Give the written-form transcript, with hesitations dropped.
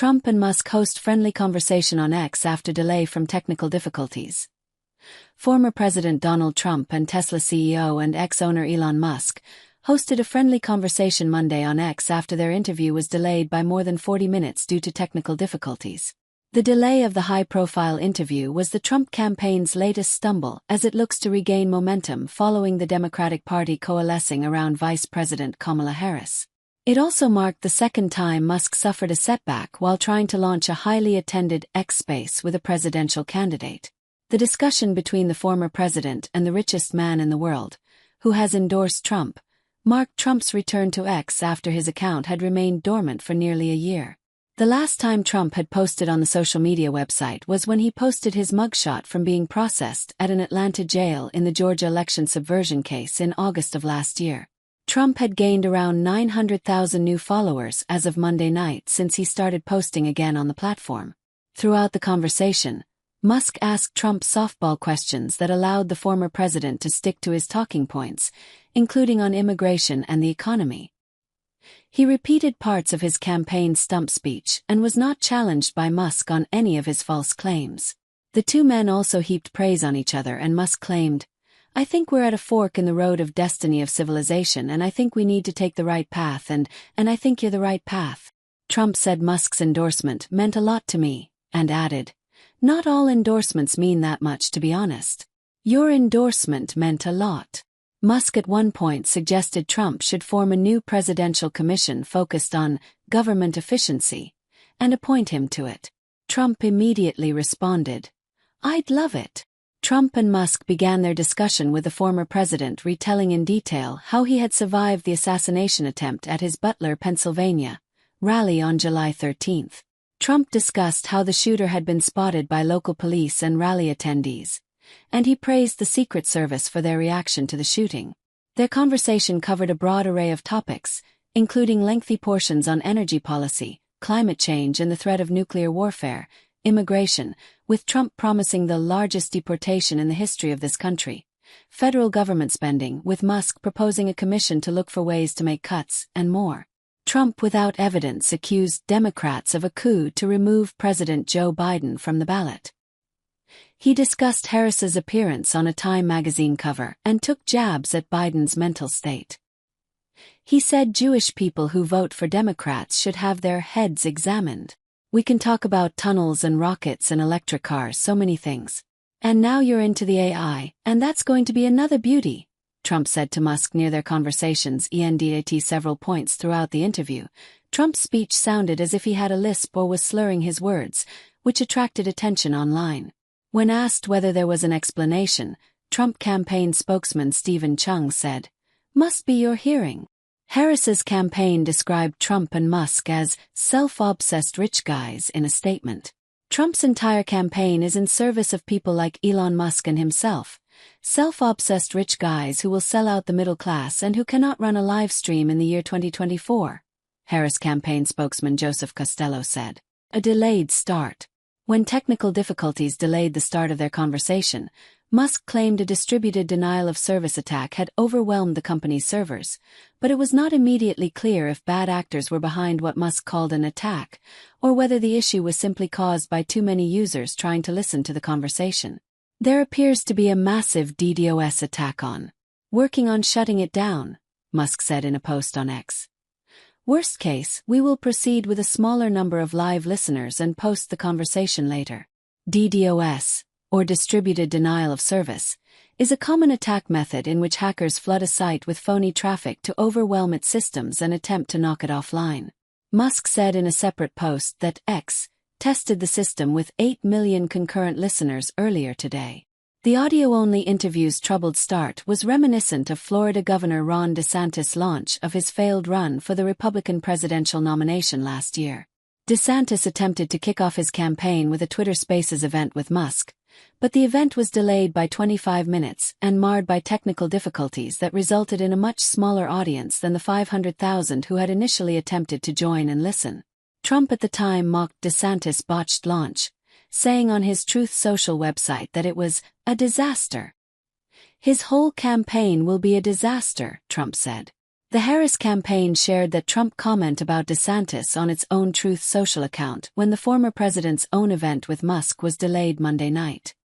Trump and Musk host friendly conversation on X after delay from technical difficulties. Former President Donald Trump and Tesla CEO and ex-owner Elon Musk hosted a friendly conversation Monday on X after their interview was delayed by more than 40 minutes due to technical difficulties. The delay of the high-profile interview was the Trump campaign's latest stumble as it looks to regain momentum following the Democratic Party coalescing around Vice President Kamala Harris. It also marked the second time Musk suffered a setback while trying to launch a highly attended X space with a presidential candidate. The discussion between the former president and the richest man in the world, who has endorsed Trump, marked Trump's return to X after his account had remained dormant for nearly a year. The last time Trump had posted on the social media website was when he posted his mugshot from being processed at an Atlanta jail in the Georgia election subversion case in August of last year. Trump had gained around 900,000 new followers as of Monday night since he started posting again on the platform. Throughout the conversation, Musk asked Trump softball questions that allowed the former president to stick to his talking points, including on immigration and the economy. He repeated parts of his campaign stump speech and was not challenged by Musk on any of his false claims. The two men also heaped praise on each other, and Musk claimed, "I think we're at a fork in the road of destiny of civilization, and I think we need to take the right path, and I think you're the right path." Trump said Musk's endorsement meant a lot to me, and added, "Not all endorsements mean that much, to be honest. Your endorsement meant a lot." Musk at one point suggested Trump should form a new presidential commission focused on government efficiency and appoint him to it. Trump immediately responded, "I'd love it." Trump and Musk began their discussion with the former president retelling in detail how he had survived the assassination attempt at his Butler, Pennsylvania, rally on July 13. Trump discussed how the shooter had been spotted by local police and rally attendees, and he praised the Secret Service for their reaction to the shooting. Their conversation covered a broad array of topics, including lengthy portions on energy policy, climate change and the threat of nuclear warfare, immigration, with Trump promising the largest deportation in the history of this country, federal government spending, with Musk proposing a commission to look for ways to make cuts, and more. Trump, without evidence, accused Democrats of a coup to remove President Joe Biden from the ballot. He discussed Harris's appearance on a Time magazine cover and took jabs at Biden's mental state. He said Jewish people who vote for Democrats should have their heads examined. "We can talk about tunnels and rockets and electric cars, so many things. And now you're into the AI, and that's going to be another beauty," Trump said to Musk near their conversations at several points throughout the interview. Trump's speech sounded as if he had a lisp or was slurring his words, which attracted attention online. When asked whether there was an explanation, Trump campaign spokesman Stephen Chung said, "Must be your hearing." Harris's campaign described Trump and Musk as self-obsessed rich guys in a statement. Trump's entire campaign is in service of people like Elon Musk and himself, self-obsessed rich guys who will sell out the middle class and who cannot run a live stream in the year 2024, Harris campaign spokesman Joseph Costello said. A delayed start. When technical difficulties delayed the start of their conversation, Musk claimed a distributed denial-of-service attack had overwhelmed the company's servers, but it was not immediately clear if bad actors were behind what Musk called an attack, or whether the issue was simply caused by too many users trying to listen to the conversation. "There appears to be a massive DDoS attack working on shutting it down," Musk said in a post on X. "Worst case, we will proceed with a smaller number of live listeners and post the conversation later." DDoS, or distributed denial of service, is a common attack method in which hackers flood a site with phony traffic to overwhelm its systems and attempt to knock it offline. Musk said in a separate post that X tested the system with 8 million concurrent listeners earlier today. The audio-only interview's troubled start was reminiscent of Florida Governor Ron DeSantis' launch of his failed run for the Republican presidential nomination last year. DeSantis attempted to kick off his campaign with a Twitter Spaces event with Musk, but the event was delayed by 25 minutes and marred by technical difficulties that resulted in a much smaller audience than the 500,000 who had initially attempted to join and listen. Trump at the time mocked DeSantis' botched launch, saying on his Truth Social website that it was a disaster. "His whole campaign will be a disaster," Trump said. The Harris campaign shared that Trump comment about DeSantis on its own Truth Social account when the former president's own event with Musk was delayed Monday night.